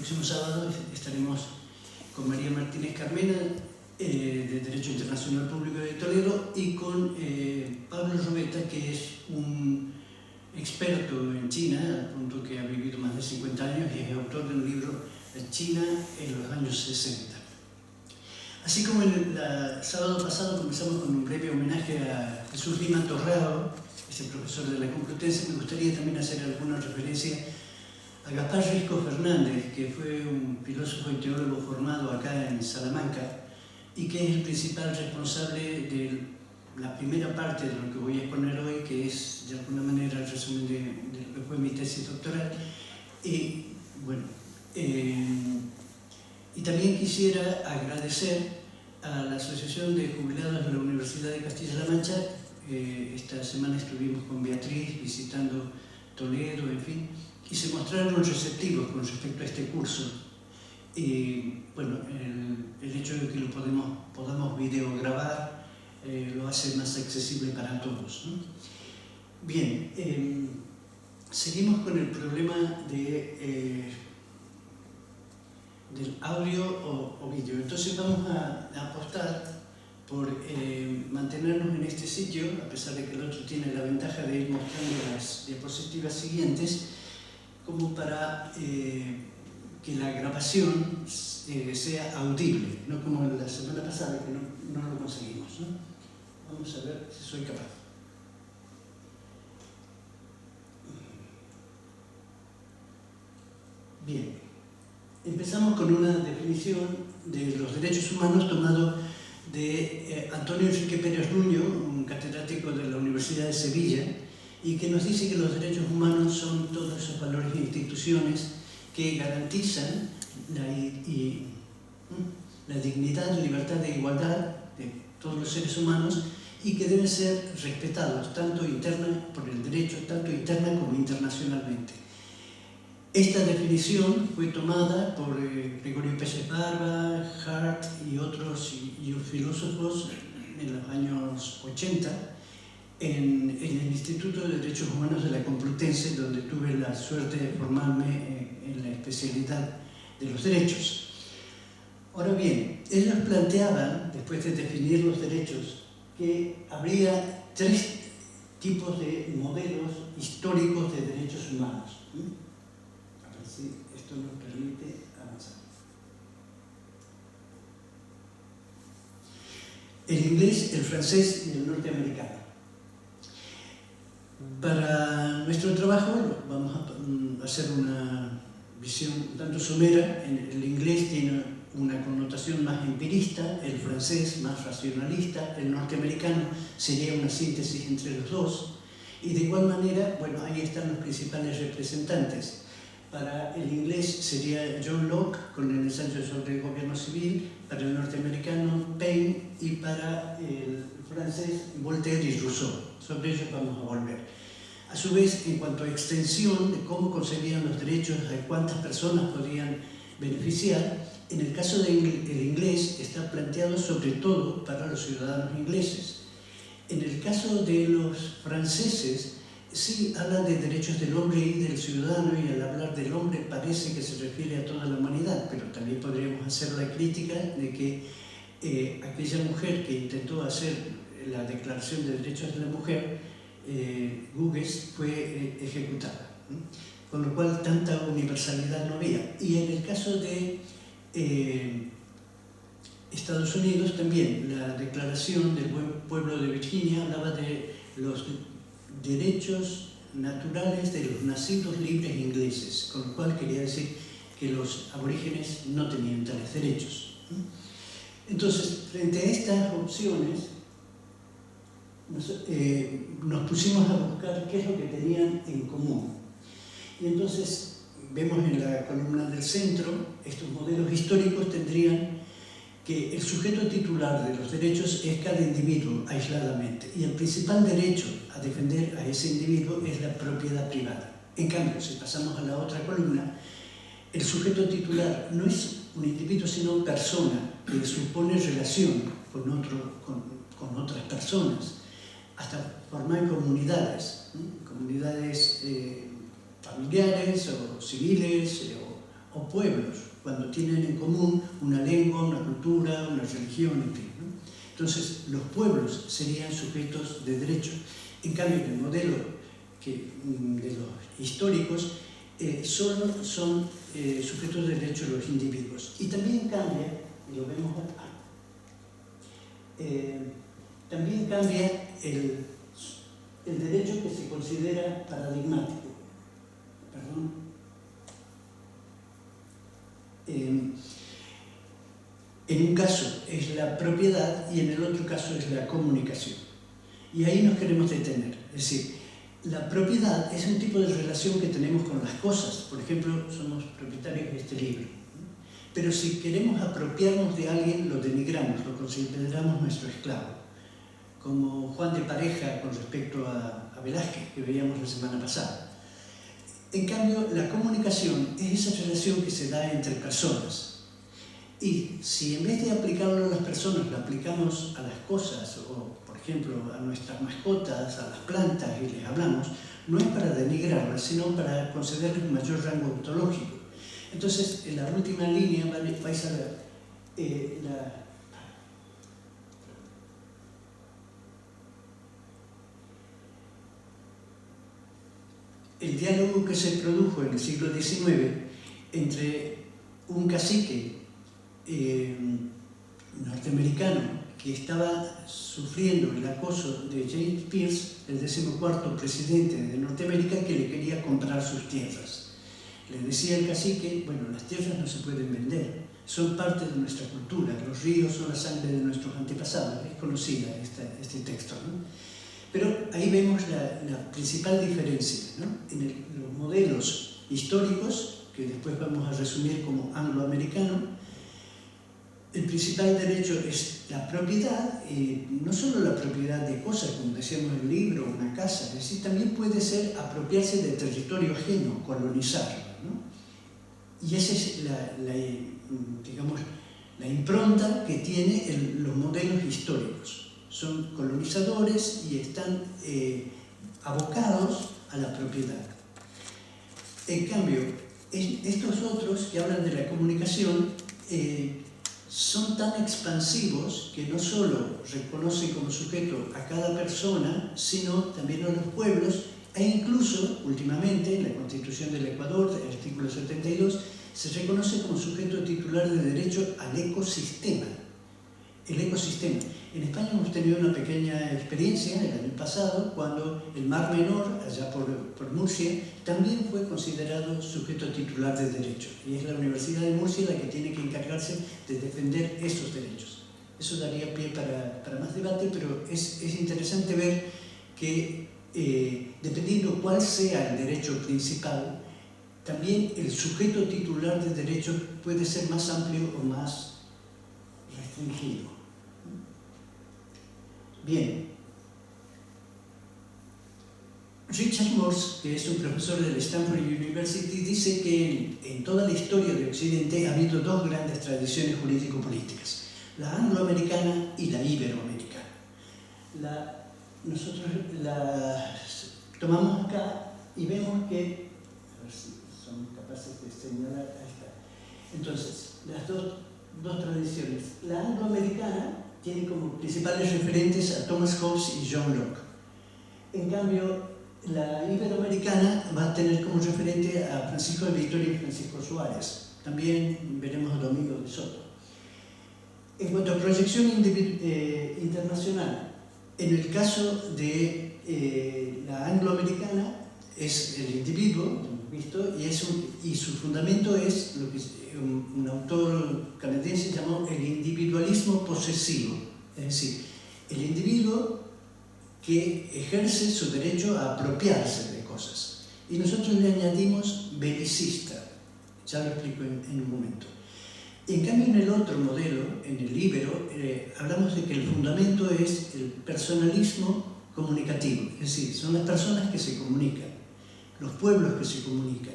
próximo sábado estaremos con María Martínez Carmena, de Derecho Internacional Público de Toledo, y con Pablo Robeta, que es un experto en China, al punto que ha vivido más de 50 años y es autor de un libro, China en los años 60. Así como el sábado pasado comenzamos con un breve homenaje a Jesús Lima Torrado, ese profesor de la Complutense, me gustaría también hacer alguna referencia a Gaspar Risco Fernández, que fue un filósofo y teólogo formado acá en Salamanca y que es el principal responsable de la primera parte de lo que voy a exponer hoy, que es de alguna manera el resumen de lo que fue mi tesis doctoral. Y bueno, y también quisiera agradecer a la Asociación de Jubilados de la Universidad de Castilla-La Mancha. Esta semana estuvimos con Beatriz visitando Toledo, en fin, y se mostraron receptivos con respecto a este curso. Y bueno, el hecho de que lo podamos videograbar lo hace más accesible para todos, ¿no? Bien, seguimos con el problema del audio o vídeo. Entonces vamos a apostar por mantenernos en este sitio, a pesar de que el otro tiene la ventaja de ir mostrando las diapositivas siguientes, como para que la grabación sea audible, no como la semana pasada, que no lo conseguimos, ¿no? Vamos a ver si soy capaz. Bien, empezamos con una definición de los derechos humanos tomado de Antonio Enrique Pérez Nuño, un catedrático de la Universidad de Sevilla, y que nos dice que los derechos humanos son todos esos valores e instituciones que garantizan la dignidad, libertad e igualdad de todos los seres humanos y que deben ser respetados tanto por el derecho, tanto interna como internacionalmente. Esta definición fue tomada por Gregorio Pérez Barba, Hart y otros filósofos en los años 80 en el Instituto de Derechos Humanos de la Complutense, donde tuve la suerte de formarme en la especialidad de los derechos. Ahora bien, ellos planteaban, después de definir los derechos, que habría tres tipos de modelos históricos de derechos humanos. A ver si esto nos permite avanzar. El inglés, el francés y el norteamericano. Para nuestro trabajo vamos a hacer una visión un tanto somera. El inglés tiene una connotación más empirista, el francés más racionalista, el norteamericano sería una síntesis entre los dos, y de igual manera, bueno, ahí están los principales representantes. Para el inglés sería John Locke con el ensayo sobre el gobierno civil, para el norteamericano Paine y para el francés Voltaire y Rousseau. Sobre ellos vamos a volver. A su vez, en cuanto a extensión de cómo concebían los derechos, de cuántas personas podían beneficiar, en el caso del inglés está planteado sobre todo para los ciudadanos ingleses. En el caso de los franceses, sí habla de derechos del hombre y del ciudadano, y al hablar del hombre parece que se refiere a toda la humanidad, pero también podríamos hacer la crítica de que aquella mujer que intentó hacer la Declaración de Derechos de la Mujer, Gugues, fue ejecutada, con lo cual tanta universalidad no había. Y en el caso de Estados Unidos también, la Declaración del Buen Pueblo de Virginia hablaba de los derechos naturales de los nacidos libres ingleses, con lo cual quería decir que los aborígenes no tenían tales derechos. Entonces, frente a estas opciones, nos pusimos a buscar qué es lo que tenían en común. Y entonces vemos en la columna del centro, estos modelos históricos tendrían que el sujeto titular de los derechos es cada individuo aisladamente, y el principal derecho a defender a ese individuo es la propiedad privada. En cambio, si pasamos a la otra columna, el sujeto titular no es un individuo sino persona que supone relación con otras personas, hasta formar comunidades, comunidades familiares o civiles o pueblos, cuando tienen en común una lengua, una cultura, una religión, en fin, ¿no? Entonces, los pueblos serían sujetos de derecho. En cambio, en el modelo de los históricos, solo son sujetos de derecho los individuos. Y también cambia, y lo vemos acá, también cambia el derecho que se considera paradigmático. Perdón. En un caso es la propiedad y en el otro caso es la comunicación. Y ahí nos queremos detener. Es decir, la propiedad es un tipo de relación que tenemos con las cosas. Por ejemplo, somos propietarios de este libro. Pero si queremos apropiarnos de alguien, lo denigramos, lo consideramos nuestro esclavo. Como Juan de Pareja con respecto a Velázquez, que veíamos la semana pasada. En cambio, la comunicación es esa relación que se da entre personas. Y si en vez de aplicarlo a las personas, lo aplicamos a las cosas, o por ejemplo a nuestras mascotas, a las plantas, y les hablamos, no es para denigrarlas, sino para concederles un mayor rango ontológico. Entonces, en la última línea vais a ver el diálogo que se produjo en el siglo XIX entre un cacique norteamericano que estaba sufriendo el acoso de James Pierce, el 14º presidente de Norteamérica, que le quería comprar sus tierras. Le decía el cacique, bueno, las tierras no se pueden vender, son parte de nuestra cultura, los ríos son la sangre de nuestros antepasados. Es conocida este texto, ¿no? Pero ahí vemos la principal diferencia, ¿no? En los modelos históricos, que después vamos a resumir como angloamericano, el principal derecho es la propiedad, no solo la propiedad de cosas, como decíamos en el libro, una casa, es decir, también puede ser apropiarse de territorio ajeno, colonizarlo, ¿no? Y esa es digamos, la impronta que tienen los modelos históricos. Son colonizadores y están abocados a la propiedad. En cambio, estos otros que hablan de la comunicación son tan expansivos que no solo reconocen como sujeto a cada persona, sino también a los pueblos, e incluso, últimamente, en la Constitución del Ecuador, el artículo 72, se reconoce como sujeto titular de derecho al ecosistema. El ecosistema. En España hemos tenido una pequeña experiencia el año pasado, cuando el Mar Menor, allá por Murcia, también fue considerado sujeto titular de derecho. Y es la Universidad de Murcia la que tiene que encargarse de defender esos derechos. Eso daría pie para más debate, pero es interesante ver que, dependiendo cuál sea el derecho principal, también el sujeto titular de derecho puede ser más amplio o más restringido. Bien, Richard Morse, que es un profesor del Stanford University, dice que en toda la historia de Occidente ha habido dos grandes tradiciones jurídico-políticas, la angloamericana y la iberoamericana. Nosotros la tomamos acá y vemos que, a ver si son capaces de señalar, ahí está. Entonces, las dos tradiciones, la angloamericana tiene como principales referentes a Thomas Hobbes y John Locke. En cambio, la iberoamericana va a tener como referente a Francisco de Vitoria y Francisco Suárez. También veremos a Domingo de Soto. En cuanto a proyección internacional, en el caso de la angloamericana es el individuo, hemos visto, y su fundamento es lo que un autor canadiense llamó el individualismo posesivo, es decir, el individuo que ejerce su derecho a apropiarse de cosas. Y nosotros le añadimos belicista, ya lo explico en un momento. En cambio, en el otro modelo, en el íbero, hablamos de que el fundamento es el personalismo comunicativo, es decir, son las personas que se comunican, los pueblos que se comunican.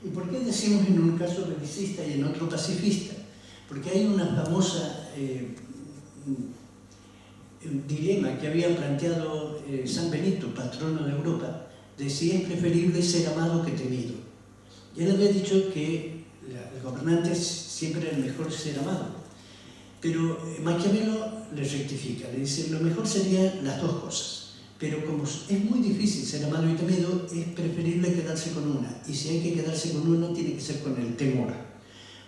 ¿Y por qué decimos en un caso belicista y en otro pacifista? Porque hay una famosa dilema que había planteado San Benito, patrono de Europa, de si es preferible ser amado que temido. Y él había dicho que el gobernante siempre es el mejor ser amado. Pero Maquiavelo le rectifica, le dice, lo mejor serían las dos cosas. Pero como es muy difícil ser amado y temido, es preferible quedarse con una. Y si hay que quedarse con una, tiene que ser con el temor.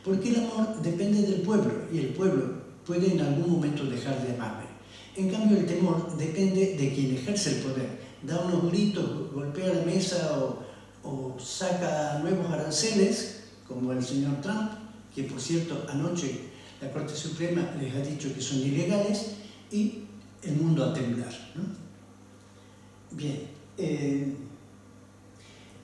Porque el amor depende del pueblo, y el pueblo puede en algún momento dejar de amarme. En cambio, el temor depende de quien ejerce el poder. Da unos gritos, golpea la mesa o saca nuevos aranceles, como el señor Trump, que por cierto anoche la Corte Suprema les ha dicho que son ilegales, y el mundo a temblar, ¿no? Bien,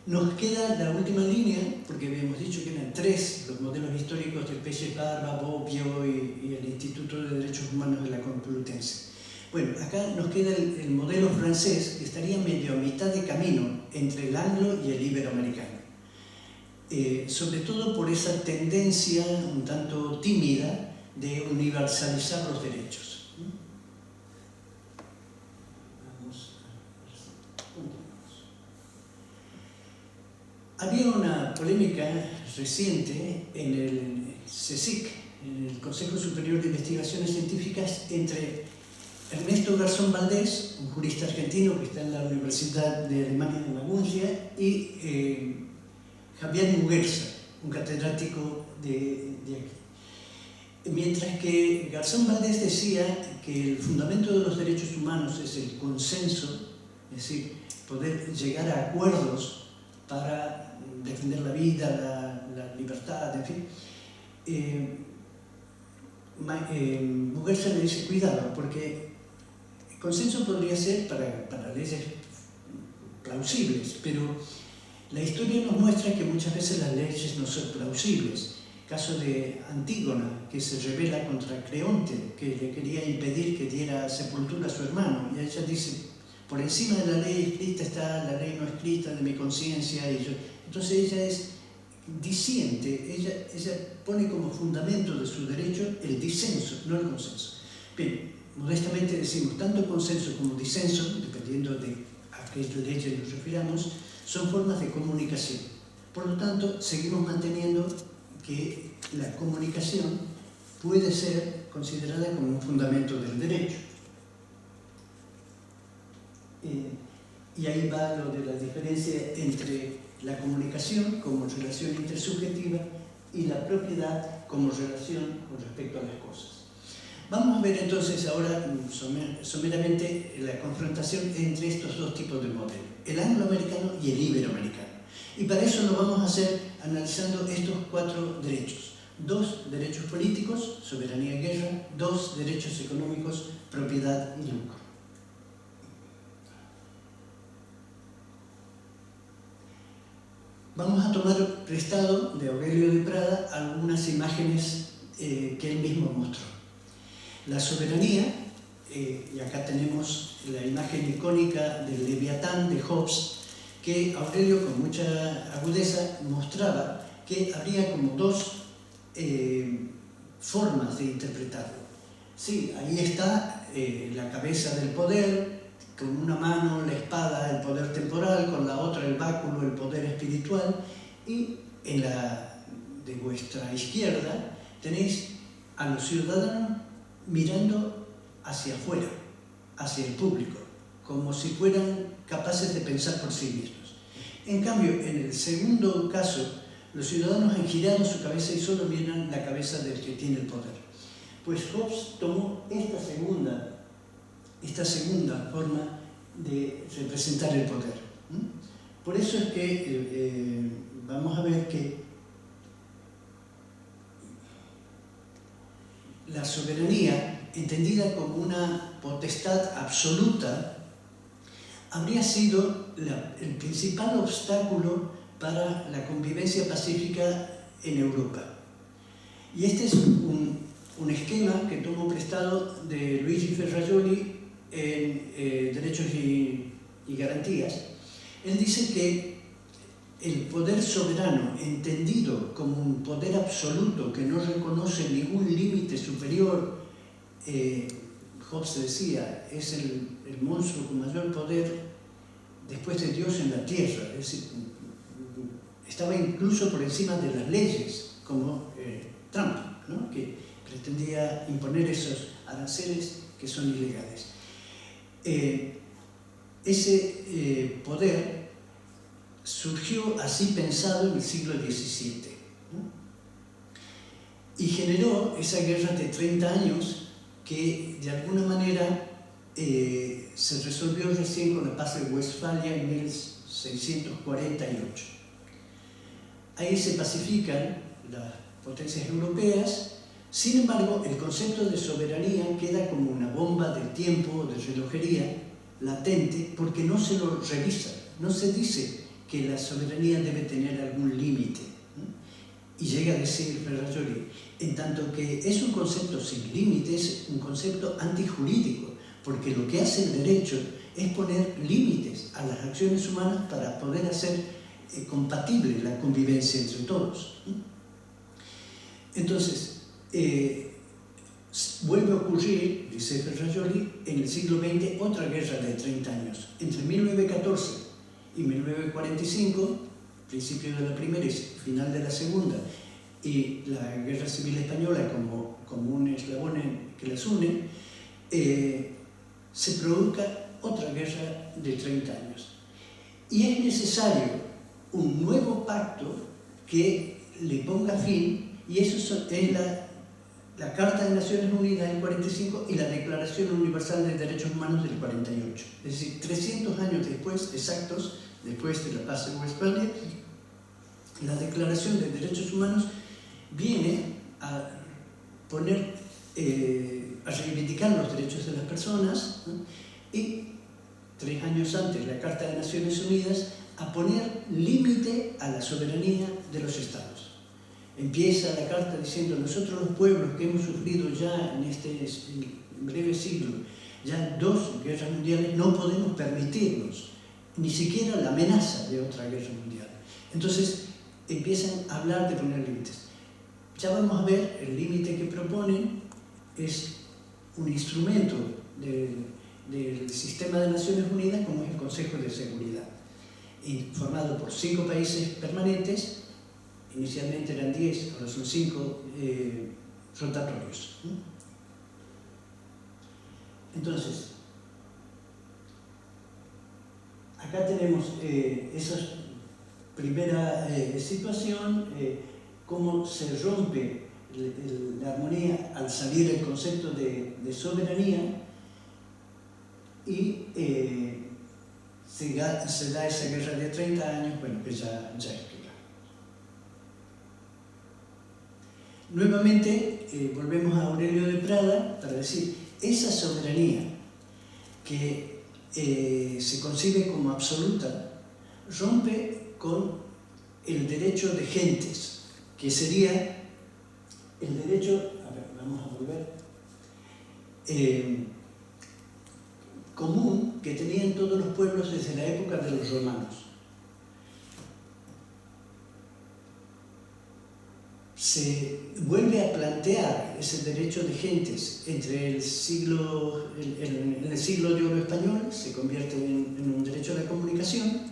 nos queda la última línea, porque habíamos dicho que eran 3 los modelos históricos de Peche-Barba, Bobbio y el Instituto de Derechos Humanos de la Complutense. Bueno, acá nos queda el modelo francés, que estaría medio a mitad de camino entre el anglo y el iberoamericano. Sobre todo por esa tendencia un tanto tímida de universalizar los derechos. Había una polémica reciente en el CSIC, en el Consejo Superior de Investigaciones Científicas, entre Ernesto Garzón Valdés, un jurista argentino que está en la Universidad de Alemania de Maguncia, y Javier Muguerza, un catedrático de aquí. Mientras que Garzón Valdés decía que el fundamento de los derechos humanos es el consenso, es decir, poder llegar a acuerdos para defender la vida, la libertad, en fin. Muguerza le dice, cuidado, porque el consenso podría ser para leyes plausibles, pero la historia nos muestra que muchas veces las leyes no son plausibles. Caso de Antígona, que se rebela contra Creonte, que le quería impedir que diera sepultura a su hermano, y ella dice, por encima de la ley escrita está la ley no escrita de mi conciencia. Entonces ella es disiente, ella pone como fundamento de su derecho el disenso, no el consenso. Pero modestamente decimos, tanto consenso como disenso, dependiendo de a qué leyes nos refiramos, son formas de comunicación. Por lo tanto, seguimos manteniendo que la comunicación puede ser considerada como un fundamento del derecho. Y ahí va lo de la diferencia entre la comunicación como relación intersubjetiva y la propiedad como relación con respecto a las cosas. Vamos a ver entonces ahora someramente la confrontación entre estos dos tipos de modelos, el angloamericano y el iberoamericano. Y para eso lo vamos a hacer analizando estos 4 derechos. 2 derechos políticos, soberanía y guerra, 2 derechos económicos, propiedad y lucro. Vamos a tomar prestado de Aurelio de Prada algunas imágenes que él mismo mostró. La soberanía, y acá tenemos la imagen icónica del Leviatán de Hobbes, que Aurelio con mucha agudeza mostraba que habría como 2 formas de interpretarlo. Sí, ahí está la cabeza del poder, con una mano la espada, el poder temporal, con la otra el báculo, el poder espiritual, y en la de vuestra izquierda tenéis a los ciudadanos mirando hacia afuera, hacia el público, como si fueran capaces de pensar por sí mismos. En cambio, en el segundo caso, los ciudadanos han girado su cabeza y solo miran la cabeza del que tiene el poder. Pues Hobbes tomó esta segunda forma de representar el poder. Por eso es que vamos a ver que la soberanía, entendida como una potestad absoluta, habría sido el principal obstáculo para la convivencia pacífica en Europa. Y este es un esquema que tomo prestado de Luigi Ferrajoli en Derechos y Garantías. Él dice que el poder soberano, entendido como un poder absoluto que no reconoce ningún límite superior, Hobbes decía, es el monstruo con mayor poder después de Dios en la tierra, es decir, estaba incluso por encima de las leyes como Trump, ¿no? Que pretendía imponer esos aranceles que son ilegales. Ese poder surgió así pensado en el siglo XVII, ¿no? Y generó esa guerra de 30 años que de alguna manera se resolvió recién con la paz de Westfalia en 1648. Ahí se pacifican las potencias europeas. Sin embargo, el concepto de soberanía queda como una bomba del tiempo, de relojería, latente, porque no se lo revisa, no se dice que la soberanía debe tener algún límite, ¿no? Y llega a decir Ferrajoli, en tanto que es un concepto sin límites, un concepto antijurídico, porque lo que hace el derecho es poner límites a las acciones humanas para poder hacer compatible la convivencia entre todos, ¿no? Entonces, vuelve a ocurrir, dice Ferrajoli, en el siglo XX otra guerra de 30 años. Entre 1914 y 1945, principio de la primera y final de la segunda, y la Guerra Civil Española como un eslabón que las une, se provoca otra guerra de 30 años. Y es necesario un nuevo pacto que le ponga fin, y eso es la Carta de Naciones Unidas del 45 y la Declaración Universal de Derechos Humanos del 48. Es decir, 300 años después, exactos, después de la paz de Westfalia, la Declaración de Derechos Humanos viene a poner, a reivindicar los derechos de las personas, ¿no? Y 3 años antes, la Carta de Naciones Unidas, a poner límite a la soberanía de los estados. Empieza la carta diciendo: nosotros los pueblos que hemos sufrido ya en este breve siglo, ya 2 guerras mundiales, no podemos permitirnos ni siquiera la amenaza de otra guerra mundial. Entonces empiezan a hablar de poner límites. Ya vamos a ver, el límite que proponen es un instrumento del sistema de Naciones Unidas, como es el Consejo de Seguridad, formado por 5 países permanentes. Inicialmente eran 10, ahora son 5 rotatorios. Entonces, acá tenemos esa primera situación, cómo se rompe la armonía al salir el concepto de soberanía, y se da esa guerra de 30 años, bueno, que ya explica. Nuevamente volvemos a Aurelio de Prada para decir, esa soberanía que se concibe como absoluta rompe con el derecho de gentes, que sería el derecho, a ver, vamos a volver, común que tenían todos los pueblos desde la época de los romanos. Se vuelve a plantear ese derecho de gentes entre el siglo, en el siglo de oro español, se convierte en un derecho a la comunicación,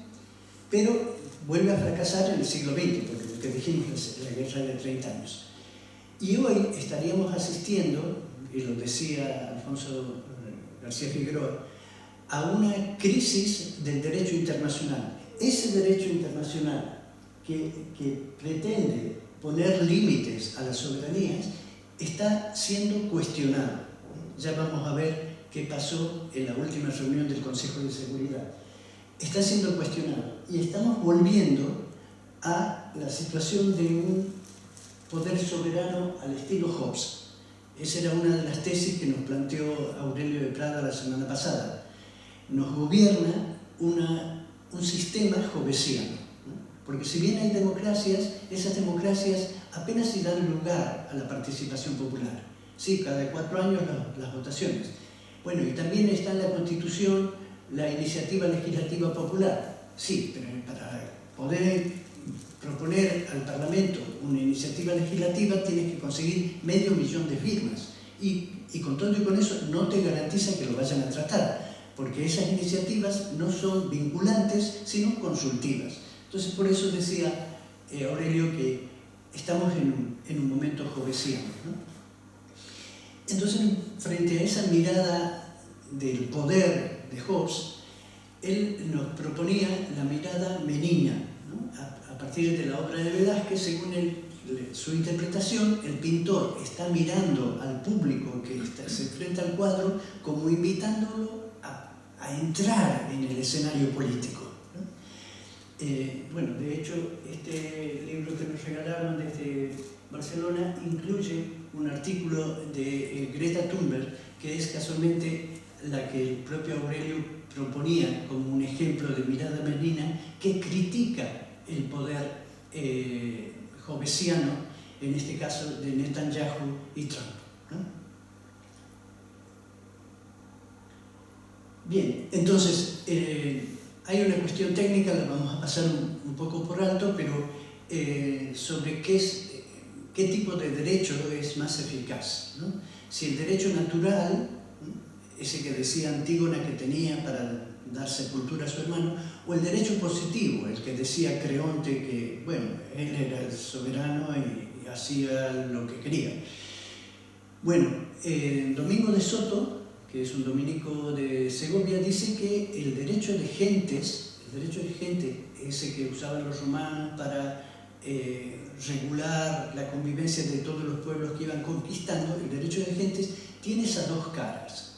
pero vuelve a fracasar en el siglo XX, porque lo que dijimos es la guerra de 30 años. Y hoy estaríamos asistiendo, y lo decía Alfonso García Figueroa, a una crisis del derecho internacional. Ese derecho internacional que pretende poner límites a las soberanías está siendo cuestionado. Ya vamos a ver qué pasó en la última reunión del Consejo de Seguridad. Está siendo cuestionado y estamos volviendo a la situación de un poder soberano al estilo Hobbes. Esa era una de las tesis que nos planteó Aurelio de Prada la semana pasada. Nos gobierna un sistema hobbesiano, ¿no? Porque si bien hay democracias, esas democracias apenas si dan lugar a la participación popular. Sí, cada 4 años las votaciones. Bueno, y también está en la Constitución la iniciativa legislativa popular. Sí, pero para poder proponer al Parlamento una iniciativa legislativa tienes que conseguir 500.000 de firmas. Y con todo y con eso no te garantiza que lo vayan a tratar, porque esas iniciativas no son vinculantes, sino consultivas. Entonces, por eso decía Aurelio que estamos en un momento jovesiano, ¿no? Entonces, frente a esa mirada del poder de Hobbes, él nos proponía la mirada menina, ¿no? A partir de la obra de Velázquez, según su interpretación, el pintor está mirando al público que se enfrenta al cuadro como invitándolo a entrar en el escenario político, ¿no? Bueno, de hecho, este libro que nos regalaron desde Barcelona incluye un artículo de Greta Thunberg, que es casualmente la que el propio Aurelio proponía como un ejemplo de mirada menina, que critica el poder hobbesiano, en este caso de Netanyahu y Trump, ¿no? Bien, entonces, hay una cuestión técnica, la vamos a pasar un poco por alto, pero sobre qué tipo de derecho es más eficaz, ¿no? Si el derecho natural, ese que decía Antígona que tenía para dar sepultura a su hermano, o el derecho positivo, el que decía Creonte que, bueno, él era el soberano y hacía lo que quería. Bueno, Domingo de Soto, que es un dominico de Segovia, dice que el derecho de gentes, ese que usaban los romanos para regular la convivencia de todos los pueblos que iban conquistando, el derecho de gentes tiene esas dos caras.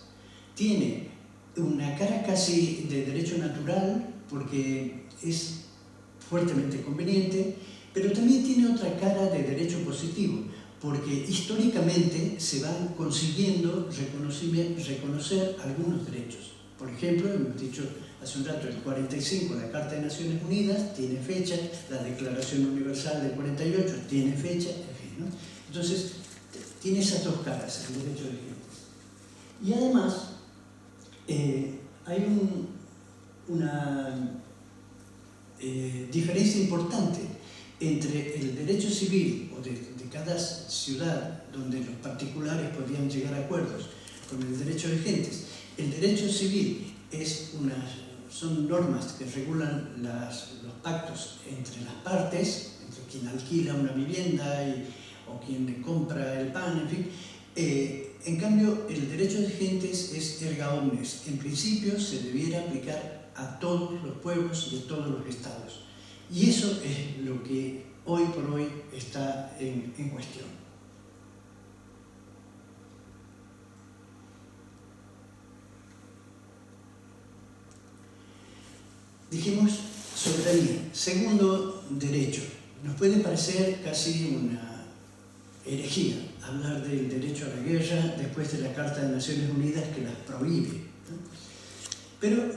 Tiene una cara casi de derecho natural, porque es fuertemente conveniente, pero también tiene otra cara de derecho positivo, porque históricamente se van consiguiendo reconocer algunos derechos. Por ejemplo, hemos dicho hace un rato, el 45, la Carta de Naciones Unidas tiene fecha, la Declaración Universal del 48 tiene fecha, en fin, ¿no? Entonces, tiene esas dos caras, el derecho de gentes. Y además, hay una diferencia importante entre el derecho civil o de cada ciudad donde los particulares podían llegar a acuerdos con el derecho de gentes. El derecho civil son normas que regulan los pactos entre las partes, entre quien alquila una vivienda o quien compra el pan, en fin. En cambio, el derecho de gentes es erga omnes. En principio se debiera aplicar a todos los pueblos de todos los estados. Y eso es lo que hoy por hoy está en cuestión. Dijimos soberanía. Segundo derecho. Nos puede parecer casi una herejía hablar del derecho a la guerra después de la Carta de Naciones Unidas que las prohíbe, ¿no? Pero,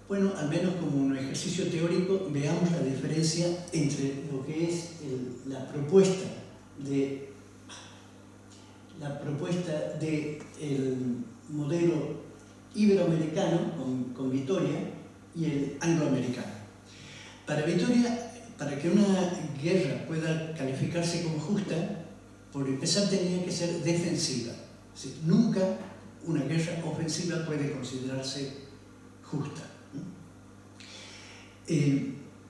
bueno, al menos como un ejercicio teórico, veamos la diferencia entre lo que es la propuesta del modelo iberoamericano con Vitoria y el angloamericano. Para que una guerra pueda calificarse como justa, por empezar tenía que ser defensiva. Es decir, nunca una guerra ofensiva puede considerarse justa, ¿no?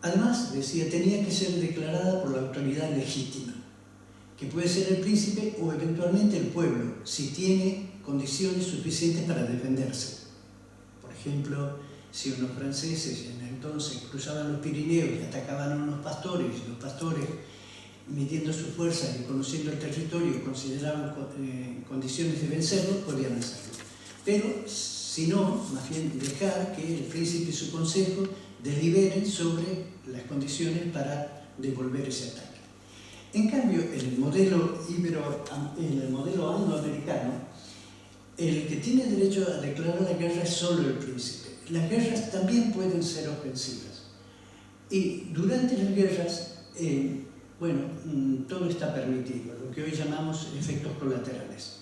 Además, decía, tenía que ser declarada por la autoridad legítima, que puede ser el príncipe o eventualmente el pueblo, si tiene condiciones suficientes para defenderse. Por ejemplo, si unos franceses en entonces cruzaban los Pirineos y atacaban a unos pastores, y los pastores, midiendo sus fuerzas y conociendo el territorio, consideraban condiciones de vencerlos, podían hacerlo. Pero, si no, más bien dejar que el príncipe y su consejo deliberen sobre las condiciones para devolver ese ataque. En cambio, en el modelo angloamericano, el que tiene derecho a declarar la guerra es solo el príncipe. Las guerras también pueden ser ofensivas. Y durante las guerras, todo está permitido, lo que hoy llamamos efectos colaterales.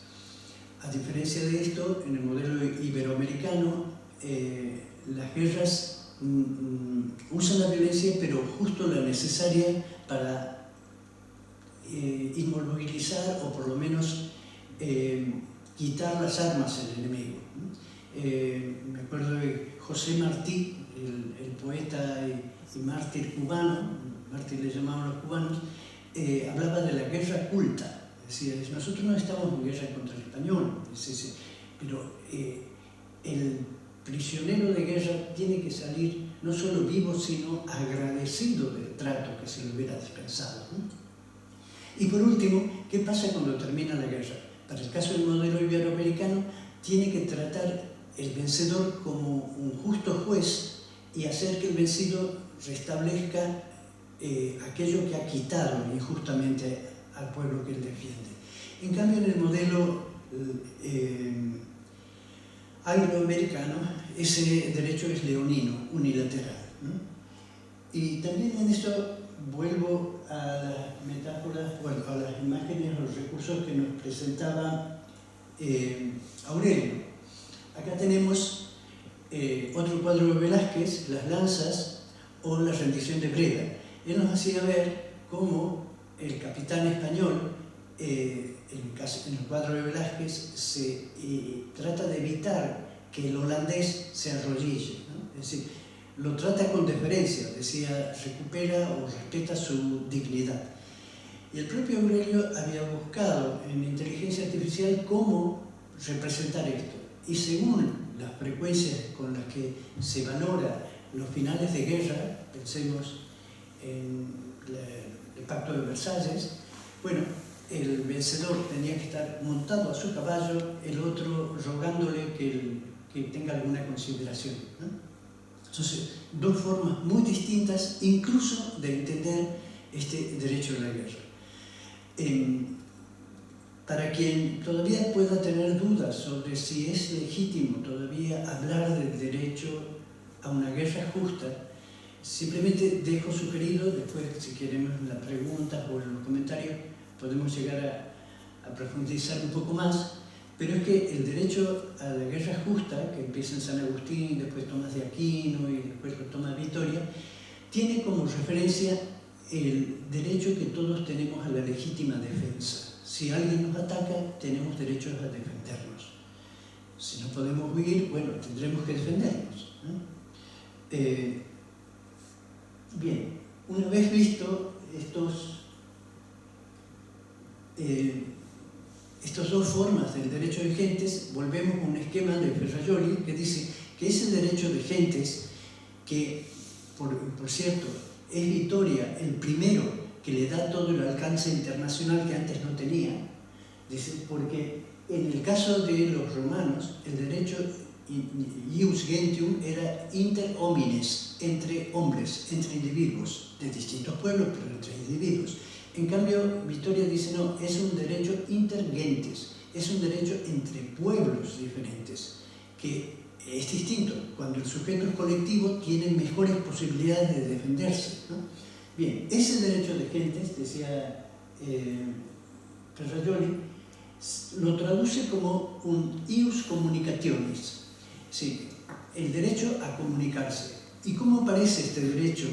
A diferencia de esto, en el modelo iberoamericano, las guerras usan la violencia, pero justo la necesaria para inmovilizar o por lo menos quitar las armas al enemigo. Me acuerdo de José Martí, el poeta y mártir cubano, mártir le llamaban los cubanos, hablaba de la guerra culta. Decía, nosotros no estamos en guerra contra el español, pero el prisionero de guerra tiene que salir no solo vivo, sino agradecido del trato que se le hubiera dispensado, ¿no? Y por último, ¿qué pasa cuando termina la guerra? Para el caso del modelo iberoamericano, tiene que tratar el vencedor como un justo juez y hacer que el vencido restablezca aquello que ha quitado injustamente al pueblo que él defiende. En cambio, en el modelo angloamericano, ese derecho es leonino, unilateral, ¿no? Y también en esto vuelvo a las metáforas, bueno, a las imágenes, a los recursos que nos presentaba Aurelio. Acá tenemos otro cuadro de Velázquez, Las lanzas o La rendición de Breda. Él nos hacía ver cómo el capitán español, en el cuadro de Velázquez, trata de evitar que el holandés se arrodille, ¿no? Es decir, lo trata con deferencia, decía, recupera o respeta su dignidad. Y el propio Aurelio había buscado en la inteligencia artificial cómo representar esto. Y según las frecuencias con las que se valora los finales de guerra, pensemos en el Pacto de Versalles, bueno, el vencedor tenía que estar montado a su caballo, el otro rogándole que tenga alguna consideración, ¿no? Entonces, dos formas muy distintas incluso de entender este derecho a la guerra. Para quien todavía pueda tener dudas sobre si es legítimo todavía hablar del derecho a una guerra justa, simplemente dejo sugerido, después si queremos la pregunta o en los comentarios podemos llegar a profundizar un poco más, pero es que el derecho a la guerra justa, que empieza en San Agustín, después Tomás de Aquino y después lo toma Vitoria, tiene como referencia el derecho que todos tenemos a la legítima defensa. Si alguien nos ataca, tenemos derecho a defendernos. Si no podemos huir, bueno, tendremos que defendernos, ¿no? Bien, una vez visto estas dos formas del derecho de gentes, volvemos a un esquema de Ferrajoli que dice que ese derecho de gentes, que por cierto es Vitoria el primero que le da todo el alcance internacional que antes no tenía, dice, porque en el caso de los romanos el derecho ius gentium era inter homines, entre hombres, entre individuos, de distintos pueblos, pero entre individuos. En cambio, Vitoria dice, no, es un derecho inter gentes, es un derecho entre pueblos diferentes, que es distinto. Cuando el sujeto es colectivo, tiene mejores posibilidades de defenderse, ¿no? Bien, ese derecho de gentes, decía Ferrajoli, lo traduce como un ius communicationis, sí, el derecho a comunicarse. ¿Y cómo aparece este derecho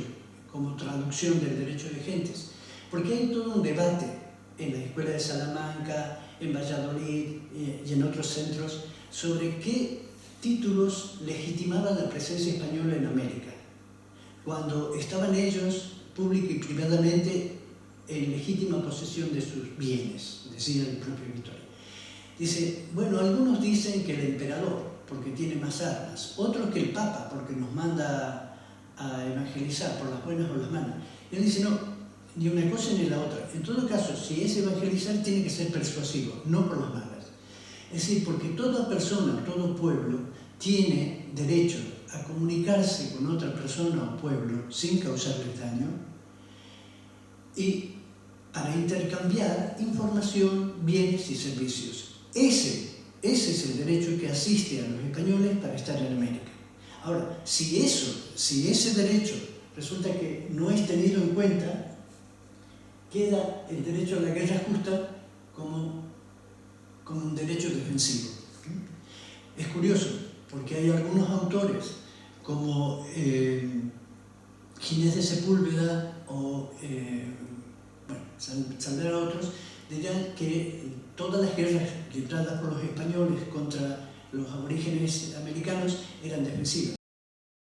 como traducción del derecho de gentes? Porque hay todo un debate en la Escuela de Salamanca, en Valladolid y en otros centros sobre qué títulos legitimaban la presencia española en América, cuando estaban ellos pública y privadamente en legítima posesión de sus bienes, decía el propio Vitoria. Dice, bueno, algunos dicen que el emperador, porque tiene más armas, otros que el Papa, porque nos manda a evangelizar por las buenas o las malas. Y él dice, no, ni una cosa ni la otra. En todo caso, si es evangelizar, tiene que ser persuasivo, no por las malas. Es decir, porque toda persona, todo pueblo, tiene derecho a comunicarse con otra persona o pueblo sin causarles daño y para intercambiar información, bienes y servicios. Ese es el derecho que asiste a los españoles para estar en América. Ahora, si ese derecho resulta que no es tenido en cuenta, queda el derecho a la guerra justa como un derecho defensivo. Es curioso, porque hay algunos autores, como Ginés de Sepúlveda o saldrán otros, dirán que todas las guerras libradas por los españoles contra los aborígenes americanos eran defensivas.